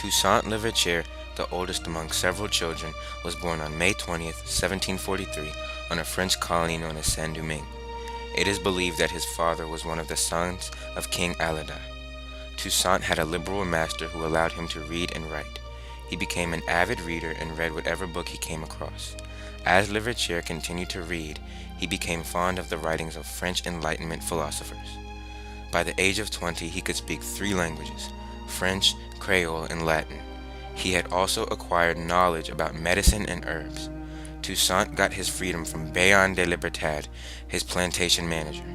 Toussaint Louverture, the oldest among several children, was born on May 20th, 1743, on a French colony known as Saint-Domingue. It is believed that his father was one of the sons of King Alada. Toussaint had a liberal master who allowed him to read and write. He became an avid reader and read whatever book he came across. As Louverture continued to read, he became fond of the writings of French Enlightenment philosophers. By the age of 20, he could speak 3 languages: French, Creole, and Latin. He had also acquired knowledge about medicine and herbs. Toussaint got his freedom from Bayon de Libertad, his plantation manager.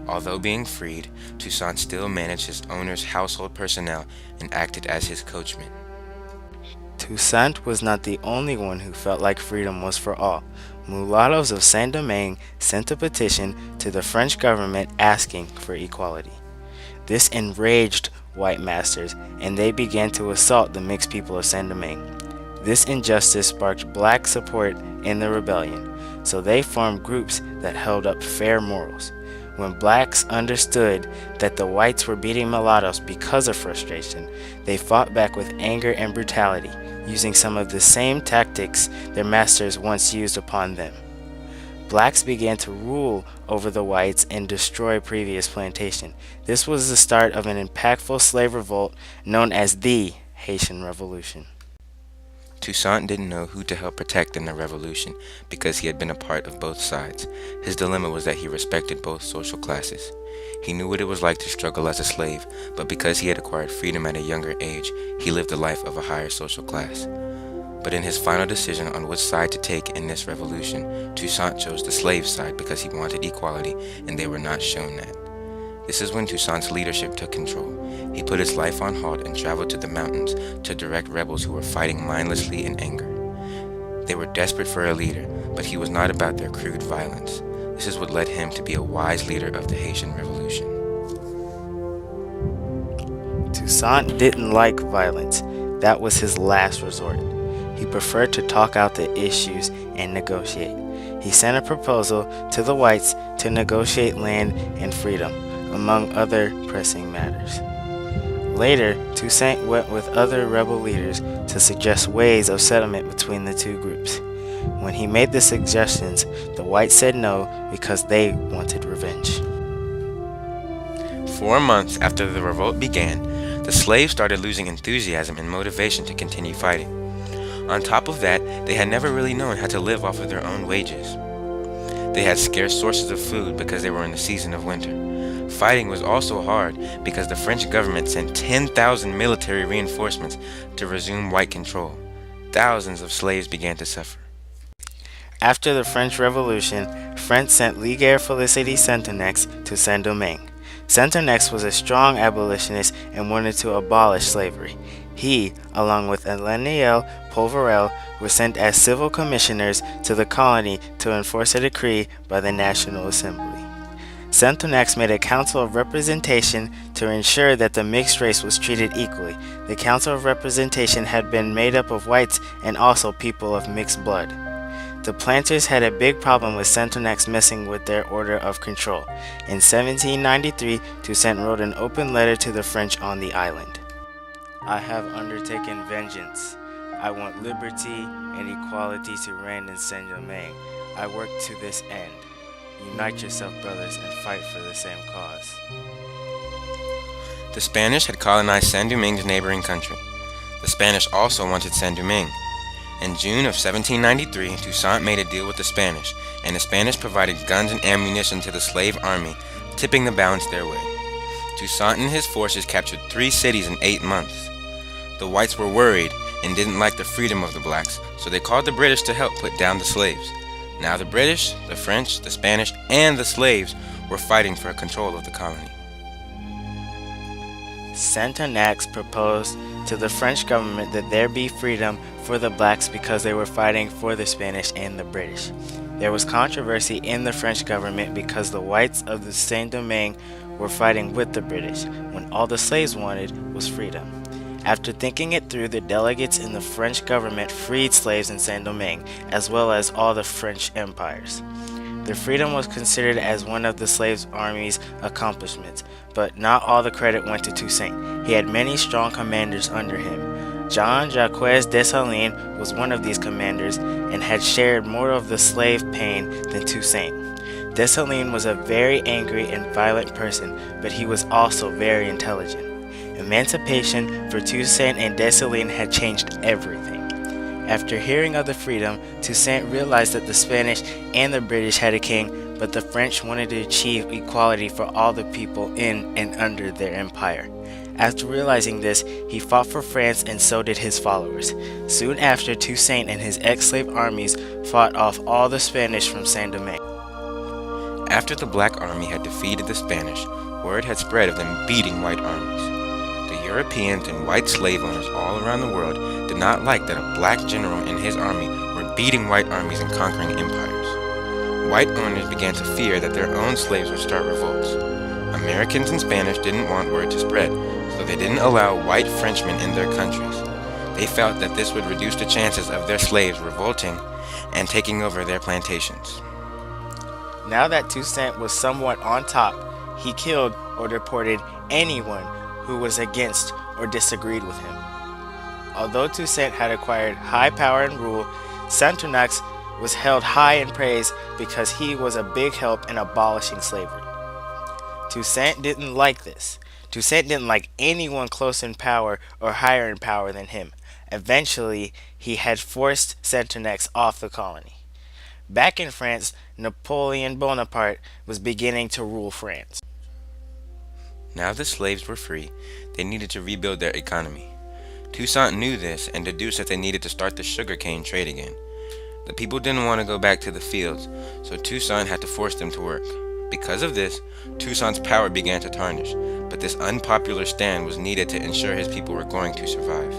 Although being freed, Toussaint still managed his owner's household personnel and acted as his coachman. Toussaint was not the only one who felt like freedom was for all. Mulattoes of Saint-Domingue sent a petition to the French government asking for equality. This enraged white masters, and they began to assault the mixed people of Saint-Domingue. This injustice sparked black support in the rebellion, so they formed groups that held up fair morals. When blacks understood that the whites were beating mulattoes because of frustration, they fought back with anger and brutality, using some of the same tactics their masters once used upon them. Blacks began to rule over the whites and destroy previous plantation. This was the start of an impactful slave revolt known as the Haitian Revolution. Toussaint didn't know who to help protect in the revolution because he had been a part of both sides. His dilemma was that he respected both social classes. He knew what it was like to struggle as a slave, but because he had acquired freedom at a younger age, he lived the life of a higher social class. But in his final decision on which side to take in this revolution, Toussaint chose the slave side because he wanted equality, and they were not shown that. This is when Toussaint's leadership took control. He put his life on halt and traveled to the mountains to direct rebels who were fighting mindlessly in anger. They were desperate for a leader, but he was not about their crude violence. This is what led him to be a wise leader of the Haitian Revolution. Toussaint didn't like violence. That was his last resort. He preferred to talk out the issues and negotiate. He sent a proposal to the whites to negotiate land and freedom, among other pressing matters. Later, Toussaint went with other rebel leaders to suggest ways of settlement between the two groups. When he made the suggestions, the whites said no because they wanted revenge. 4 months after the revolt began, the slaves started losing enthusiasm and motivation to continue fighting. On top of that, they had never really known how to live off of their own wages. They had scarce sources of food because they were in the season of winter. Fighting was also hard because the French government sent 10,000 military reinforcements to resume white control. Thousands of slaves began to suffer. After the French Revolution, France sent Ligue Félicité Saint-Donex to Saint-Domingue. Saint-Donex was a strong abolitionist and wanted to abolish slavery. He, along with Eleniel Poverel, were sent as civil commissioners to the colony to enforce a decree by the National Assembly. Saint-Donex made a council of representation to ensure that the mixed race was treated equally. The council of representation had been made up of whites and also people of mixed blood. The planters had a big problem with Saint-Donex messing with their order of control. In 1793, Toussaint wrote an open letter to the French on the island. I have undertaken vengeance. I want liberty and equality to reign in Saint-Domingue. I work to this end. Unite yourself, brothers, and fight for the same cause. The Spanish had colonized Saint-Domingue's neighboring country. The Spanish also wanted Saint-Domingue. In June of 1793, Toussaint made a deal with the Spanish, and the Spanish provided guns and ammunition to the slave army, tipping the balance their way. Toussaint and his forces captured 3 cities in 8 months. The whites were worried and didn't like the freedom of the blacks, so they called the British to help put down the slaves. Now the British, the French, the Spanish, and the slaves were fighting for control of the colony. Saint-Donex proposed to the French government that there be freedom for the blacks because they were fighting for the Spanish and the British. There was controversy in the French government because the whites of the Saint-Domingue were fighting with the British, when all the slaves wanted was freedom. After thinking it through, the delegates in the French government freed slaves in Saint-Domingue, as well as all the French empires. The freedom was considered as one of the slave army's accomplishments, but not all the credit went to Toussaint. He had many strong commanders under him. Jean Jacques Dessalines was one of these commanders and had shared more of the slave pain than Toussaint. Dessalines was a very angry and violent person, but he was also very intelligent. Emancipation for Toussaint and Dessalines had changed everything. After hearing of the freedom, Toussaint realized that the Spanish and the British had a king, but the French wanted to achieve equality for all the people in and under their empire. After realizing this, he fought for France and so did his followers. Soon after, Toussaint and his ex-slave armies fought off all the Spanish from Saint-Domingue. After the Black Army had defeated the Spanish, word had spread of them beating white armies. The Europeans and white slave owners all around the world did not like that a black general and his army were beating white armies and conquering empires. White owners began to fear that their own slaves would start revolts. Americans and Spanish didn't want word to spread, so they didn't allow white Frenchmen in their countries. They felt that this would reduce the chances of their slaves revolting and taking over their plantations. Now that Toussaint was somewhat on top, he killed or deported anyone who was against or disagreed with him. Although Toussaint had acquired high power and rule, Saint-Domingue was held high in praise because he was a big help in abolishing slavery. Toussaint didn't like this. Toussaint didn't like anyone close in power or higher in power than him. Eventually, he had forced Saint-Domingue off the colony. Back in France, Napoleon Bonaparte was beginning to rule France. Now the slaves were free, they needed to rebuild their economy. Toussaint knew this and deduced that they needed to start the sugarcane trade again. The people didn't want to go back to the fields, so Toussaint had to force them to work. Because of this, Toussaint's power began to tarnish, but this unpopular stand was needed to ensure his people were going to survive.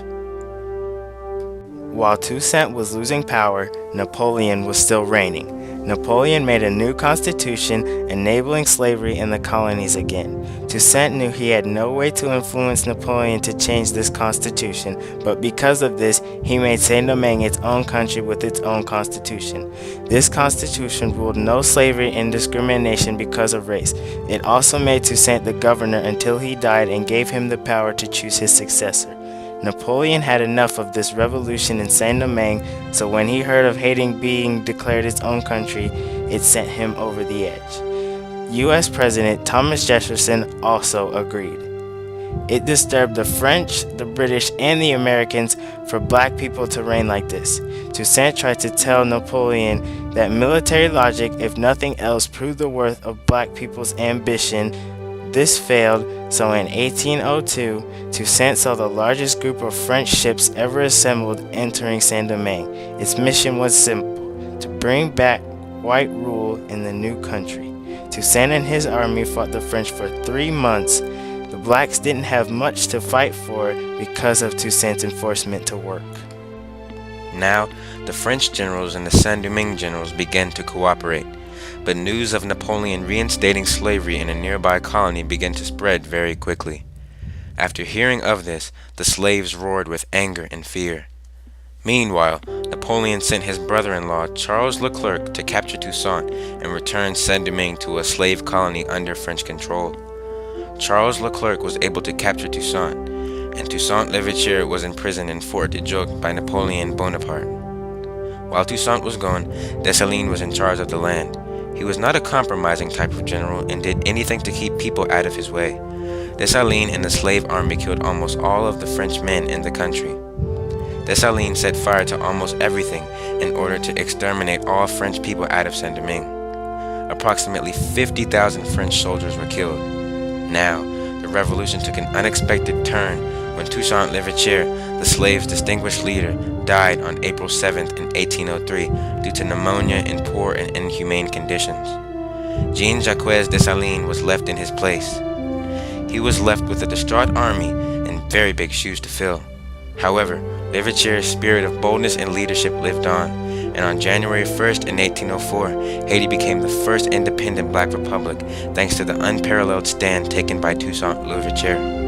While Toussaint was losing power, Napoleon was still reigning. Napoleon made a new constitution enabling slavery in the colonies again. Toussaint knew he had no way to influence Napoleon to change this constitution, but because of this, he made Saint-Domingue its own country with its own constitution. This constitution ruled no slavery and discrimination because of race. It also made Toussaint the governor until he died and gave him the power to choose his successor. Napoleon had enough of this revolution in Saint-Domingue, so when he heard of Haiti being declared its own country, it sent him over the edge. U.S. President Thomas Jefferson also agreed. It disturbed the French, the British, and the Americans for black people to reign like this. Toussaint tried to tell Napoleon that military logic, if nothing else, proved the worth of black people's ambition. This failed, so in 1802, Toussaint saw the largest group of French ships ever assembled entering Saint-Domingue. Its mission was simple: to bring back white rule in the new country. Toussaint and his army fought the French for 3 months. The blacks didn't have much to fight for because of Toussaint's enforcement to work. Now, the French generals and the Saint-Domingue generals began to cooperate. But news of Napoleon reinstating slavery in a nearby colony began to spread very quickly. After hearing of this, the slaves roared with anger and fear. Meanwhile, Napoleon sent his brother-in-law Charles Leclerc to capture Toussaint and return Saint-Domingue to a slave colony under French control. Charles Leclerc was able to capture Toussaint, and Toussaint Louverture was imprisoned in Fort de Joux by Napoleon Bonaparte. While Toussaint was gone, Dessalines was in charge of the land. He was not a compromising type of general and did anything to keep people out of his way. Dessalines and the slave army killed almost all of the French men in the country. Dessalines set fire to almost everything in order to exterminate all French people out of Saint-Domingue. Approximately 50,000 French soldiers were killed. Now, the revolution took an unexpected turn when Toussaint Louverture, the slaves' distinguished leader, died on April 7th in 1803 due to pneumonia in poor and inhumane conditions. Jean-Jacques Dessalines was left in his place. He was left with a distraught army and very big shoes to fill. However, Louverture's spirit of boldness and leadership lived on, and on January 1st in 1804, Haiti became the first independent black republic thanks to the unparalleled stand taken by Toussaint Louverture.